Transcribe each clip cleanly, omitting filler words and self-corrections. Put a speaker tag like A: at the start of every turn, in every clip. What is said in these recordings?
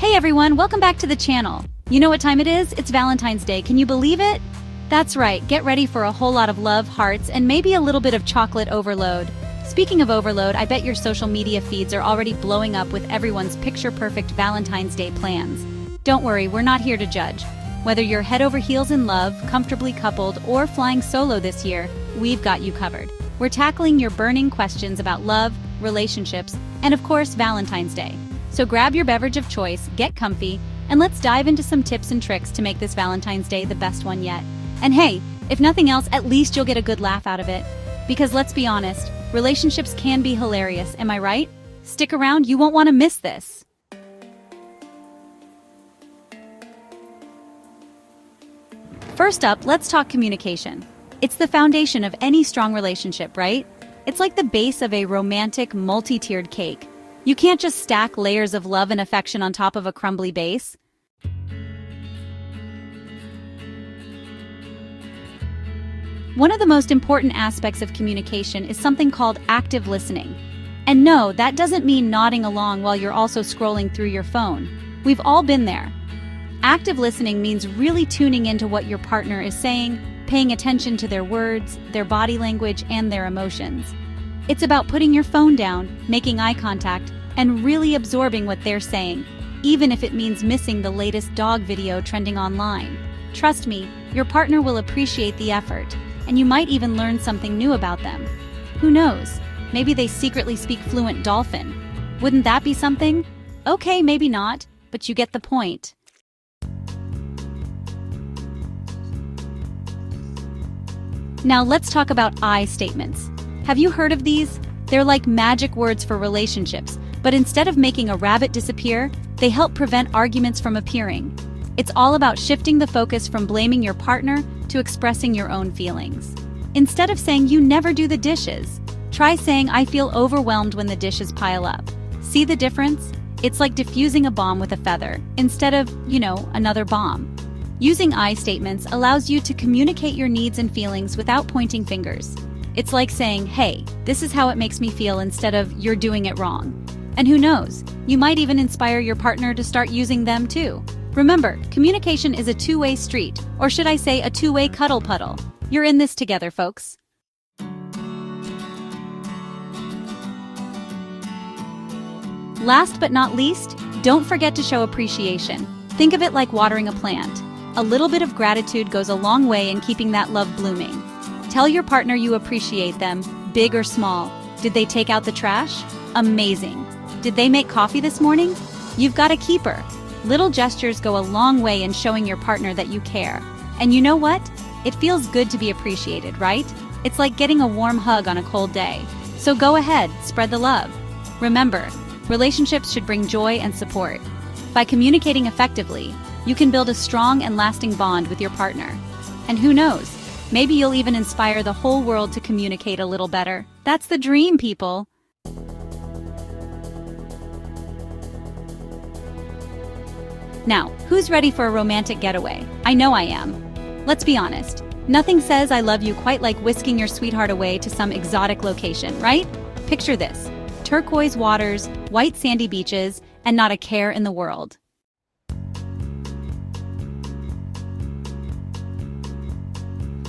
A: Hey everyone, welcome back to the channel. You know what time it is? It's Valentine's Day. Can you believe it? That's right, get ready for a whole lot of love, hearts, and maybe a little bit of chocolate overload. Speaking of overload, I bet your social media feeds are already blowing up with everyone's picture-perfect Valentine's Day plans. Don't worry, we're not here to judge. Whether you're head over heels in love, comfortably coupled, or flying solo this year, we've got you covered. We're tackling your burning questions about love, relationships, and of course, Valentine's Day. So grab your beverage of choice, get comfy, and let's dive into some tips and tricks to make this Valentine's Day the best one yet. And hey, if nothing else, at least you'll get a good laugh out of it. Because let's be honest, relationships can be hilarious, am I right? Stick around, you won't want to miss this. First up, let's talk communication. It's the foundation of any strong relationship, right? It's like the base of a romantic, multi-tiered cake. You can't just stack layers of love and affection on top of a crumbly base. One of the most important aspects of communication is something called active listening. And no, that doesn't mean nodding along while you're also scrolling through your phone. We've all been there. Active listening means really tuning into what your partner is saying, paying attention to their words, their body language, and their emotions. It's about putting your phone down, making eye contact, and really absorbing what they're saying, even if it means missing the latest dog video trending online. Trust me, your partner will appreciate the effort, and you might even learn something new about them. Who knows? Maybe they secretly speak fluent dolphin. Wouldn't that be something? Okay, maybe not, but you get the point. Now let's talk about I statements. Have you heard of these? They're like magic words for relationships, but instead of making a rabbit disappear, they help prevent arguments from appearing. It's all about shifting the focus from blaming your partner to expressing your own feelings. Instead of saying you never do the dishes, try saying I feel overwhelmed when the dishes pile up. See the difference? It's like diffusing a bomb with a feather, instead of, another bomb. Using I statements allows you to communicate your needs and feelings without pointing fingers. It's like saying, hey, this is how it makes me feel instead of you're doing it wrong. And who knows, you might even inspire your partner to start using them too. Remember, communication is a two-way street, or should I say a two-way cuddle puddle. You're in this together, folks. Last but not least, don't forget to show appreciation. Think of it like watering a plant. A little bit of gratitude goes a long way in keeping that love blooming. Tell your partner you appreciate them, big or small. Did they take out the trash? Amazing. Did they make coffee this morning? You've got a keeper. Little gestures go a long way in showing your partner that you care. And you know what? It feels good to be appreciated, right? It's like getting a warm hug on a cold day. So go ahead, spread the love. Remember, relationships should bring joy and support. By communicating effectively, you can build a strong and lasting bond with your partner. And who knows? Maybe you'll even inspire the whole world to communicate a little better. That's the dream, people. Now, who's ready for a romantic getaway? I know I am. Let's be honest. Nothing says I love you quite like whisking your sweetheart away to some exotic location, right? Picture this: turquoise waters, white sandy beaches, and not a care in the world.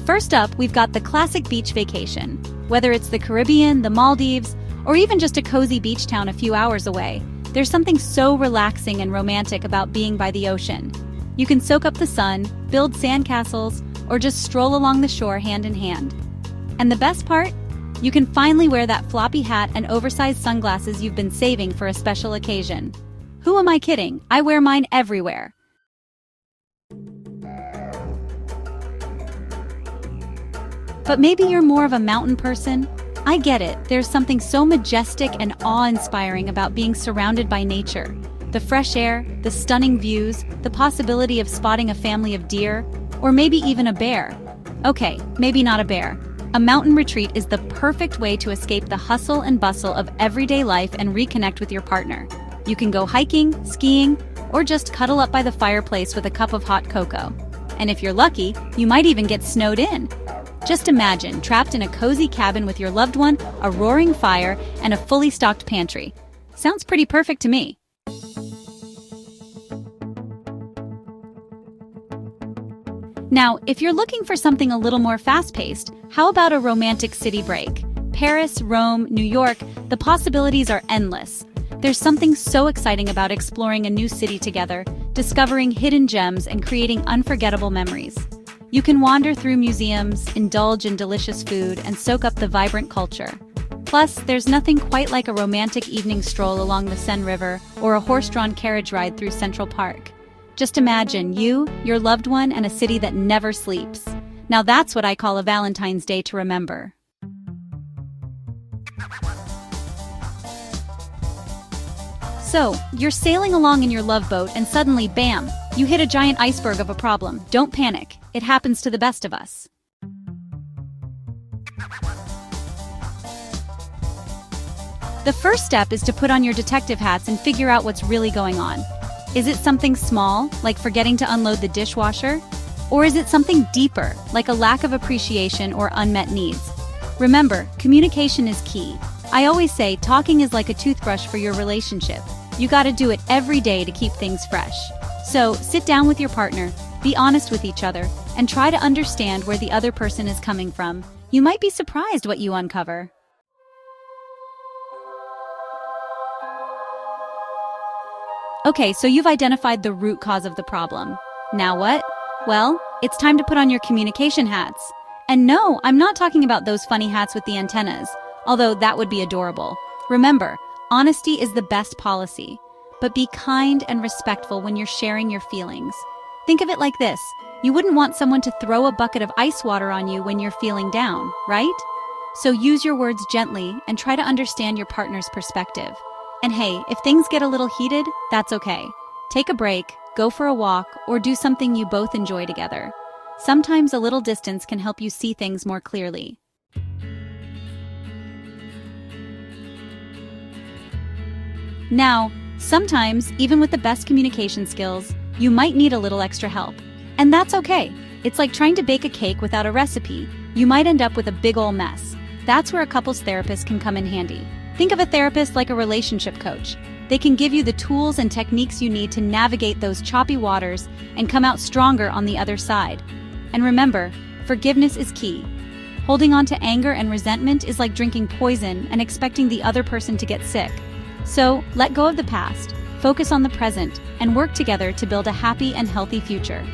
A: First up, we've got the classic beach vacation. Whether it's the Caribbean, the Maldives, or even just a cozy beach town a few hours away, there's something so relaxing and romantic about being by the ocean. You can soak up the sun, build sandcastles, or just stroll along the shore hand in hand. And the best part? You can finally wear that floppy hat and oversized sunglasses you've been saving for a special occasion. Who am I kidding? I wear mine everywhere. But maybe you're more of a mountain person? I get it, there's something so majestic and awe-inspiring about being surrounded by nature. The fresh air, the stunning views, the possibility of spotting a family of deer, or maybe even a bear. Okay, maybe not a bear. A mountain retreat is the perfect way to escape the hustle and bustle of everyday life and reconnect with your partner. You can go hiking, skiing, or just cuddle up by the fireplace with a cup of hot cocoa. And if you're lucky, you might even get snowed in. Just imagine, trapped in a cozy cabin with your loved one, a roaring fire, and a fully stocked pantry. Sounds pretty perfect to me. Now, if you're looking for something a little more fast-paced, how about a romantic city break? Paris, Rome, New York, the possibilities are endless. There's something so exciting about exploring a new city together, discovering hidden gems, and creating unforgettable memories. You can wander through museums, indulge in delicious food, and soak up the vibrant culture. Plus, there's nothing quite like a romantic evening stroll along the Seine River or a horse-drawn carriage ride through Central Park. Just imagine you, your loved one, and a city that never sleeps. Now that's what I call a Valentine's Day to remember. So, you're sailing along in your love boat and suddenly, bam, you hit a giant iceberg of a problem. Don't panic. It happens to the best of us. The first step is to put on your detective hats and figure out what's really going on. Is it something small, like forgetting to unload the dishwasher? Or is it something deeper, like a lack of appreciation or unmet needs? Remember, communication is key. I always say talking is like a toothbrush for your relationship. You gotta do it every day to keep things fresh. So, sit down with your partner, be honest with each other, and try to understand where the other person is coming from. You might be surprised what you uncover. Okay, so you've identified the root cause of the problem. Now what? Well, it's time to put on your communication hats. And no, I'm not talking about those funny hats with the antennas, although that would be adorable. Remember, honesty is the best policy. But be kind and respectful when you're sharing your feelings. Think of it like this. You wouldn't want someone to throw a bucket of ice water on you when you're feeling down, right? So use your words gently and try to understand your partner's perspective. And hey, if things get a little heated, that's okay. Take a break, go for a walk, or do something you both enjoy together. Sometimes a little distance can help you see things more clearly. Now, sometimes, even with the best communication skills, you might need a little extra help. And that's okay. It's like trying to bake a cake without a recipe. You might end up with a big ol' mess. That's where a couples therapist can come in handy. Think of a therapist like a relationship coach. They can give you the tools and techniques you need to navigate those choppy waters and come out stronger on the other side. And remember, forgiveness is key. Holding on to anger and resentment is like drinking poison and expecting the other person to get sick. So, let go of the past, focus on the present, and work together to build a happy and healthy future.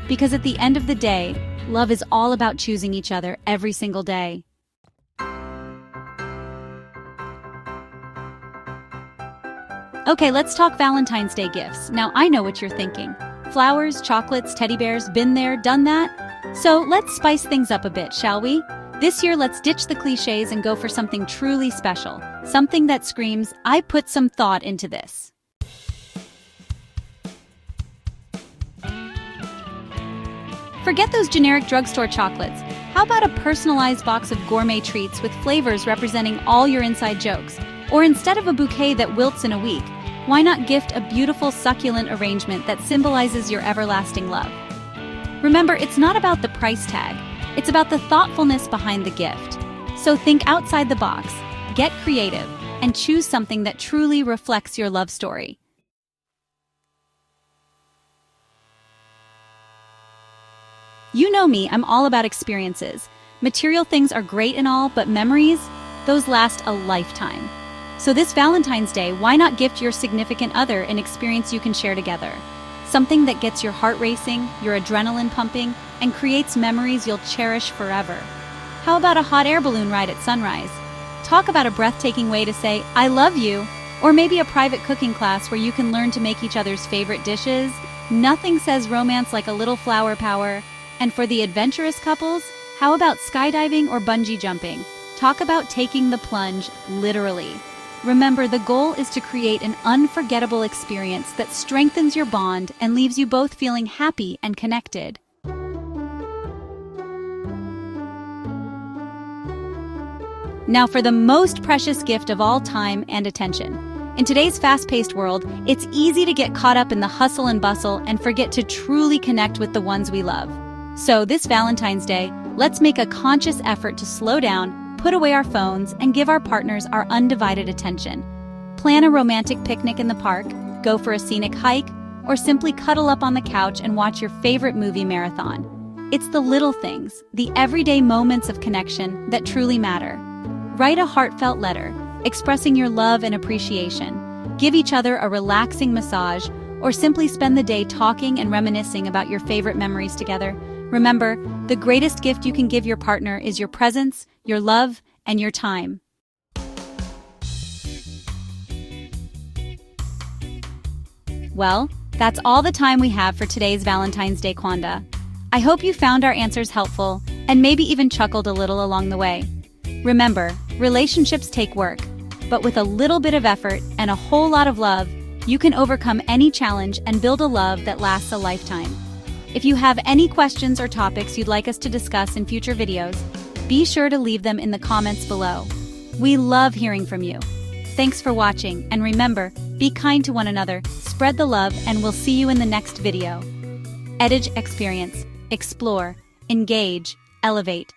A: Because at the end of the day, love is all about choosing each other every single day. Okay, let's talk Valentine's Day gifts. Now, I know what you're thinking. Flowers, chocolates, teddy bears, been there, done that? So let's spice things up a bit, shall we? This year, let's ditch the cliches and go for something truly special. Something that screams, I put some thought into this. Forget those generic drugstore chocolates. How about a personalized box of gourmet treats with flavors representing all your inside jokes? Or instead of a bouquet that wilts in a week, why not gift a beautiful succulent arrangement that symbolizes your everlasting love? Remember, it's not about the price tag. It's about the thoughtfulness behind the gift. So think outside the box, get creative, and choose something that truly reflects your love story. You know me, I'm all about experiences. Material things are great and all, but memories, those last a lifetime. So this Valentine's Day, why not gift your significant other an experience you can share together? Something that gets your heart racing, your adrenaline pumping, and creates memories you'll cherish forever. How about a hot air balloon ride at sunrise? Talk about a breathtaking way to say, I love you. Or maybe a private cooking class where you can learn to make each other's favorite dishes. Nothing says romance like a little flower power. And for the adventurous couples, how about skydiving or bungee jumping? Talk about taking the plunge, literally. Remember, the goal is to create an unforgettable experience that strengthens your bond and leaves you both feeling happy and connected. Now for the most precious gift of all time and attention. In today's fast-paced world, it's easy to get caught up in the hustle and bustle and forget to truly connect with the ones we love. So this Valentine's Day, let's make a conscious effort to slow down, put away our phones, and give our partners our undivided attention. Plan a romantic picnic in the park, go for a scenic hike, or simply cuddle up on the couch and watch your favorite movie marathon. It's the little things, the everyday moments of connection that truly matter. Write a heartfelt letter, expressing your love and appreciation. Give each other a relaxing massage, or simply spend the day talking and reminiscing about your favorite memories together. Remember, the greatest gift you can give your partner is your presence, your love, and your time. Well, that's all the time we have for today's Valentine's Day Kwanda. I hope you found our answers helpful and maybe even chuckled a little along the way. Remember, relationships take work, but with a little bit of effort and a whole lot of love, you can overcome any challenge and build a love that lasts a lifetime. If you have any questions or topics you'd like us to discuss in future videos, be sure to leave them in the comments below. We love hearing from you. Thanks for watching, and remember, be kind to one another, spread the love, and we'll see you in the next video. Edge Experience. Explore, engage, elevate.